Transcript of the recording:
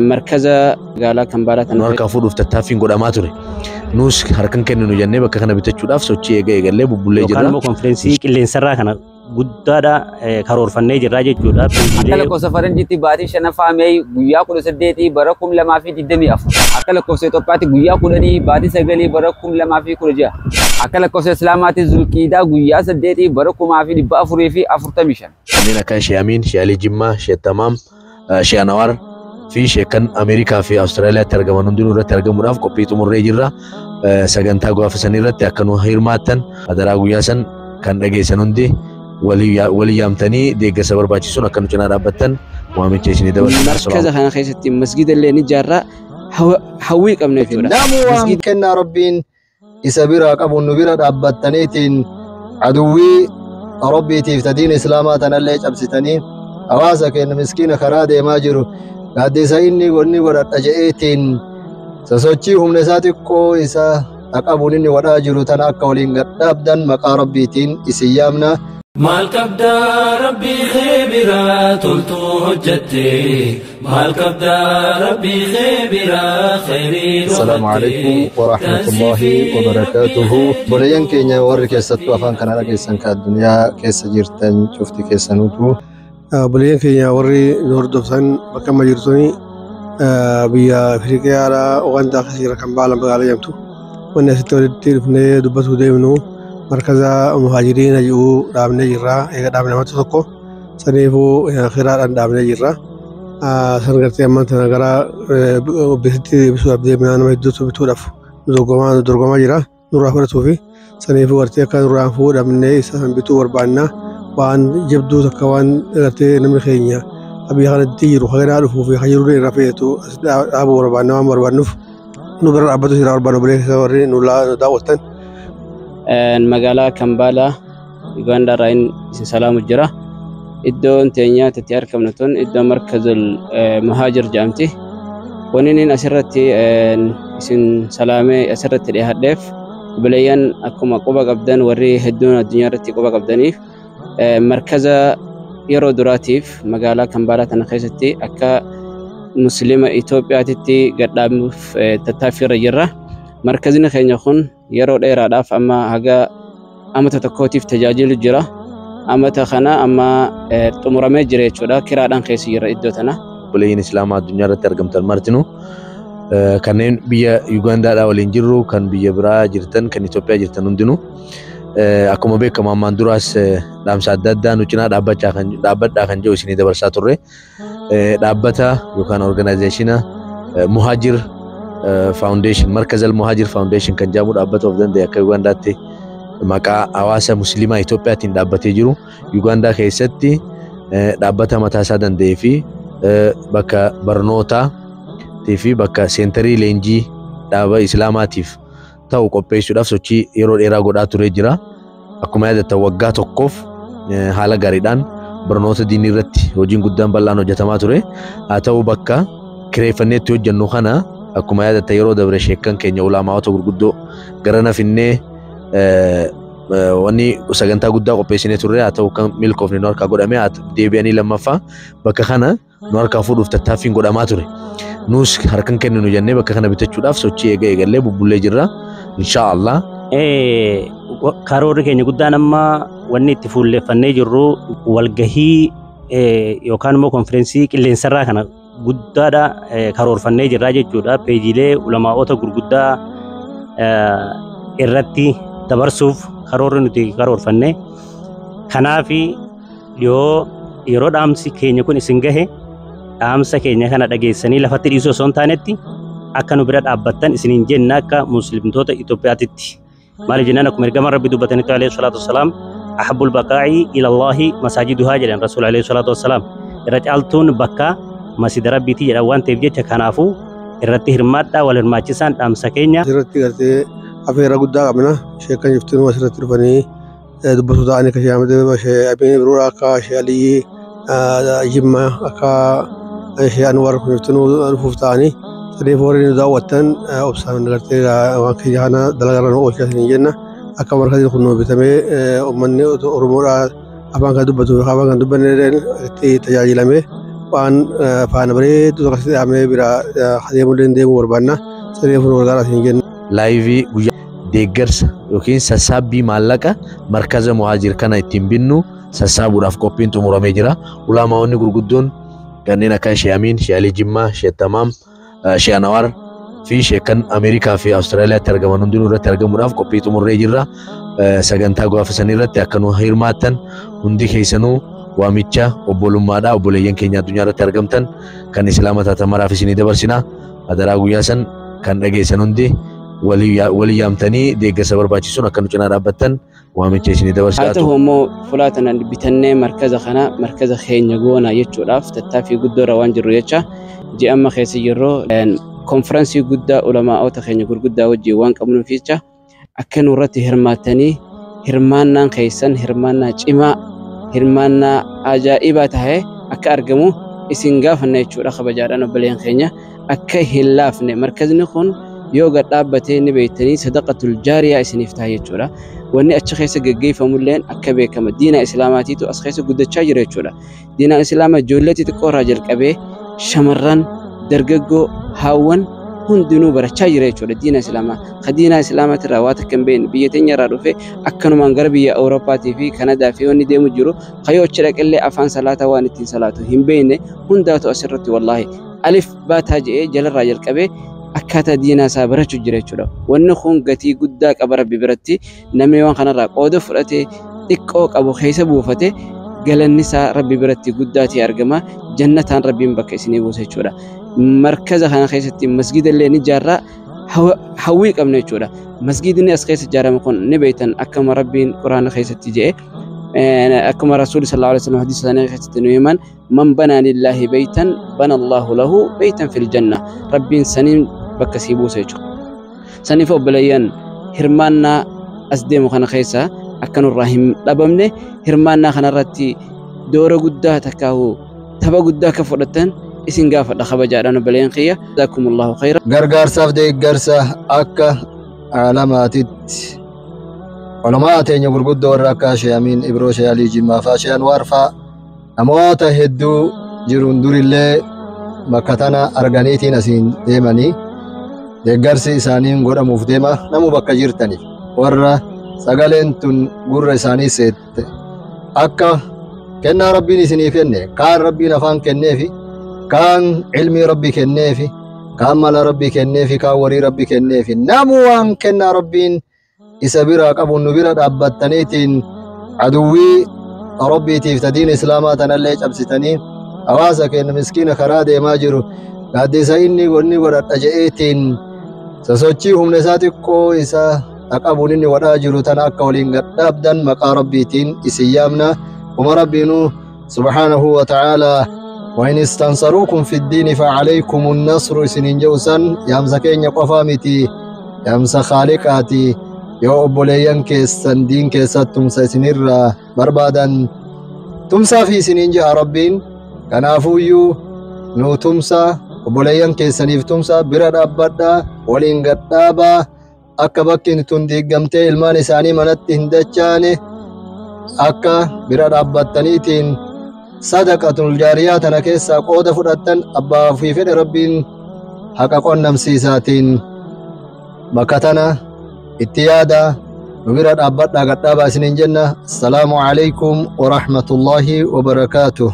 مركزة قال كمبالا نوركا فودو فتتافين قد أماتوري نوس هركن كننو جنة بك كنا بتشود أف سوتشي قال ببولي جرا كان مو كونفرنسي اللي انسرا كان قدّا كارور فني جرا جودا أكل كوسفرن جتي باتي شنفا مي غيا كل سديتي بركم لما في دمي أف أكل كوسيتو باتي غيا كل باتي سجلي بركم لما في كل جا أكل كوس إسلاماتي زلكيدا غيا سديتي بركم ما في بافوري في أفرتميشن أنا كان شيء أمين شيء علي جمّة شيء تمام شيء أنوار في شيء كان أمريكا في أستراليا ترجمة نديرو ترجمة راف كوبيتو مريجرا سجنتا قاف سنيرة تأكلوا هيرماتن هذا راجوياسن كان رجع سنندي ولي يامتني ديك سبر باتشون كانوا جنا رابطن وامي تيجي ندور مركز خان خيستي مسجد اللي نجارة حويك أمني جورا مسجد كنا ربين يسبيرك أبو النبيرة رابطنيتين عدوي ربي تفتدين إسلاماتنا اللي جبستني أواسك إن مسكين خرادة ماجرو قادي سايني وني ورد أجئتين سسوچيهم نساتكو إسا أقابوني وراجرو تناكا ولين قدابدا مقا ربيتين إسيامنا مال كبدا ربي خيبرا تلتو هجتي مال كبدا ربي خيبرا خيري السلام عليكم ورحمة الله وبركاته بليان كينيا ورك يستطوى أفان كنانا كيسان كالدنيا كيسا جيرتان شفتي كيسا نوتو بليان كينيا وري نور دوفسان بكما جيرتوني بيا أفريقيا على أوغندا خسيرة كمبالا بغالا يمتو والناس تولدتين فني دبتو ديمنو مركز مهاجرين يجوا دامنا جرا إذا دامنا ما تسوقو سنيفو خيرات أن دامنا جرا سنقرتي أمان تناقرا بسيتي بسوا بدي من أنا ما يدوسو بتولف درقما جرا نروح فرسو في سنيفو قرتي كان نروح فو دامنا إسان بتو وربعنا وان جبدو تكوان قرتي نمر خينيا أبي خالد تيرو خير ألفو في خيروني رفيتو أبو وربعنا وربعنف نبرر عبدو سيرا وربعنو بريك سوري نولا داوتن المقالة كمبالا يوغندا راين سلام الجرا إدو انتينيا تتيار كمنتون إدو مركز المهاجر جامتي ونين أسرتي سن سلامي أسرتي لهدف بليان أكما قوبا قبدان وري هدون الدنيا رتي قوبا قبداني مركز يرو دراتيف مقالة كمبالا تنخيستي أكا مسلمة إثيوبيا تتي قدام تتافير جرا مركزنا خير يكون يرو دير داف أما هجا أما تتكوتيف تجاجل جرا أما تخنا أما تمرمي جري شودا كرادان خيسير إدوتنا بلين إسلام الدنيا ترجم ترمرتنو كانين بيا يوغندا لا ولينجرو كان بيا برا جرتن كان إثيوبيا جرتن ندنو أكو مبيك كمان مندراس دام ساددا نوچنا دابت داخن جو سيني دبر ساتوري دابتا يوكان أورجانيزيشنا مهاجر فاونديشن مركز المهاجر فاونديشن كان جابوا دابت وفدن دي أكا يوغندا تي مكا أواسا مسلمة إثيوبيا تين دابت يجرو يوغندا كيستي دابتا متاسا دي في بكا برنوتا تي في بكا سنتري لينجي دابا إسلاماتيف تاو قبيسو داف سوچي يرو ديرا غودا توري جرا akkuma yaadatta waggaa tokkoof haala gaariidhaan barnoota diinii irratti hojiin guddaan bal'aan hojjetamaa ture haa ta'u bakka kireeffanneetti hojjennu kana akkuma yaadatta yeroo dabre sheekkan keenya ulaamaawota gurguddoo garana finnee wanni sagantaa guddaa qopheessinee turre haa ta'u kan milkoofne nu harkaa godhame deebi'anii lammaffaa bakka kana nu harkaa fuudhuuf tattaaffiin godhamaa ture nus harkan kenninu jennee bakka kana bitachuudhaaf sochii eegallee bubbullee jirra inshaallah karoorri keenya guddaan amma wanni itti fuulleffannee jirru walgahii yookaan immoo konferensii qilleensarraa kana guddaadha karoorfannee jirraa jechuudha peejiilee ulamaa'ota gurguddaa irratti dabarsuuf karoorri nuti karoorfanne kanaaf yeroo dhaamsi keenya kun isin gahe dhaamsa keenya kana dhageessanii lafatti dhiisuu osoo hin taanetti akka nu bira dhaabbattan isiniin jenna akka muslimtoota Itoophiyaatitti مال جنانكم مرجم ربي دوبتني عليه الصلاة والسلام أحب البقاء إلى الله مساجدها جل الرسول عليه الصلاة والسلام رجعلتون بكا مسجد ربي تيجي وان تبجي تكنافو الرتيه المادة والماجسان أم سكينة رتيه قرتي أفيرا قدّا قبنا شيء كان يفتن وسرت رفني دبّسوا دعني كشيء عمده بشيء أبين برورا كشيء لي جمّة أكا شيء أنوار يفتنوا الفوفتاني سنيفورين داوتن أبصار نقطة وانكي جانا دلائرنا أوشياء جنة أكمل هذه الخنوع بتمي أمني أورمورا أبان كدوبتو أبان كدوبني تجاجي لمه waan faana bareedu tokkotti amee bira deemuu dandeemu barbaanna siree fuula gargaaraa jenna. Laayivii guyyaa deeggarsa yookiin sassaabbii maallaqa markaza muhaajir kana ittiin binnu sassaabuudhaaf qophiin xumuramee jira. Ulaamaawwan gurguddoon kanneen akka Sheekh Amiin, Sheekh Alii Jimmaa, Sheekh Tamaam, Sheekh Anwar fi sheekan Ameerikaa fi Awustiraaliyaatti argaman hundinuu irratti argamuudhaaf qophii xumurree jirra. Sagantaa gaafa san irratti akka nu hirmaattan hundi keessanuu waamicha obbolummaadhaa obboleeyyan keenya addunyaa irratti argamtan kan islaama taatan maraaf isinii dabarsina. Adaraa guyyaa san kan dhageessan hundi walii yaamtanii deeggarsa barbaachisuun akka nu cinaa dhaabbattan waamicha isinii dabarsaa. Haa ta'u immoo fulaatan bitannee markaza kana markaza keenya goona jechuudhaaf tattaaffii guddoo irra waan jirru jecha ji'a amma keessa jirru konferansii guddaa ulamaa'ota keenya gurguddaa wajjin waan qabnuuf jecha akka nurratti hirmaattanii hirmaannaan keessan hirmaannaa cimaa hirmaannaa ajaa'ibaa tahe akka argamu isin gaafanna jechuudha. Kabajaadhaan obboleeyyan keenya akka hin laafne markazni kun yoo gad dhaabbatee ni beektanii sadaqatul jaariyaa isiniif ta'a jechuudha. Wanni achi keessa gaggeeffamulleen akka beekama diina islaamaatiitu as keessa guddachaa jira jechuudha. Diinaan islaamaa ijoollee xixiqqoo irraa jalqabee shamarran dargaggoo haawwan hundinuu barachaa jira jechuudha. Diina islaamaa diina islaamaatirraa waa takka hin beekne biyya teenya irraa dhufe akkanumaan gara biyya Awurooppaatii fi Kanadaa fi wanni deemu jiru kayyoo achi dhaqillee afaan salaataa waan ittiin salaatu hin beekne hundaatu asirratti wallaahi alif baataa jedhee jalarraa jalqabee akkaataa diinaa isaa barachuu jira jechuudha. Wanni kun gatii guddaa qaba Rabbi biratti namni waan kanarraa qooda fudhatee xiqqoo qabu keessa buufate galanni isaa Rabbi biratti guddaatee argama. Jannataan Rabbiin bakka isinii buusa jechuudha. Markaza kana keessatti masgida illee ni ijaarraa hawwii qabna jechuudha. Masgidni as keessa ijaarame kun ni beektan akkuma Rabbiin Quraana keessatti jedhe akkuma Rasuulli sallallahu alaihi wasallam hadiisa isaanii keessatti nu himan man banaa lillahi baytan bana Allahu lahu baytan fil janna. Rabbiin saniin bakka sii buusa jechuudha. Saniif obboleeyyan hirmaannaa as deemu kana keessa akka nurraa hin dhabamne hirmaannaa kanarratti doora guddaa takkaahu tapha guddaa akka fudhatan isin gaafadha kabajaadhaan obboleeyyan kiyya. Jazaakumullahu khayra. Gargaarsaaf deeggarsa akka alamaatitti ulamaa teenya gurguddoo warra akka Sheekh Amiin Ibroo, Sheekh Alii Jimmaa fa'aa, Sheekh Anwar fa'aa namoota hedduu jiruun durillee bakka tana arganiitiin asiin deemanii deeggarsi isaaniin godhamuuf deema. Namu bakka jirtaniif warra sagaleen tun gurra isaanii seette akka kennaa Rabbiin isinii kenne kaan Rabbiin afaan kenneefi kaan ilmii Rabbi kenneefi kaan mala Rabbi kenneefi kaan warii Rabbi kenneefi namu waan kennaa Rabbiin isa bira qabu nu bira dhaabbattaniitiin aduwwii Rabbiitiif tadiin islaamaa tanallee cabsitanii hawaasa keenya miskiina karaa deemaa jiru gaaddisa inni godhadha je'eetiin sosochii humna isaa xiqqoo isa qabuun inni godhaa jiru tana akka waliin gadhaabdan maqaa Rabbiitiin isin yaamna. Uma Rabbiinu subhaanahu wa ta'aalaa وإن استنصروكم في الدين فعليكم النصر سنين جوسن يامسا كينيا قفا متي يامسا خالقاتي يو أبوليان كيسان دين كيسات تمسا سنير بربادا تمسا في سنين جاء ربين كنافويو نو تمسا أبوليان كيسانيف تمسا برد أبدا ولين قدابا akka bakki tun diigamtee ilmaan isaanii manatti hin dachaane akka bira dhaabbattaniitiin sadaqatul jaariyaa tana keessaa qooda fudhattan abbaa fi fedhe Rabbiin haqa qonnamsiisaatiin bakka tana itti yaada nu bira dhaabbadhaa gadhaabaa isiniin jenna. Assalaamu alaikum wa rahmatullahi wa barakaatuh.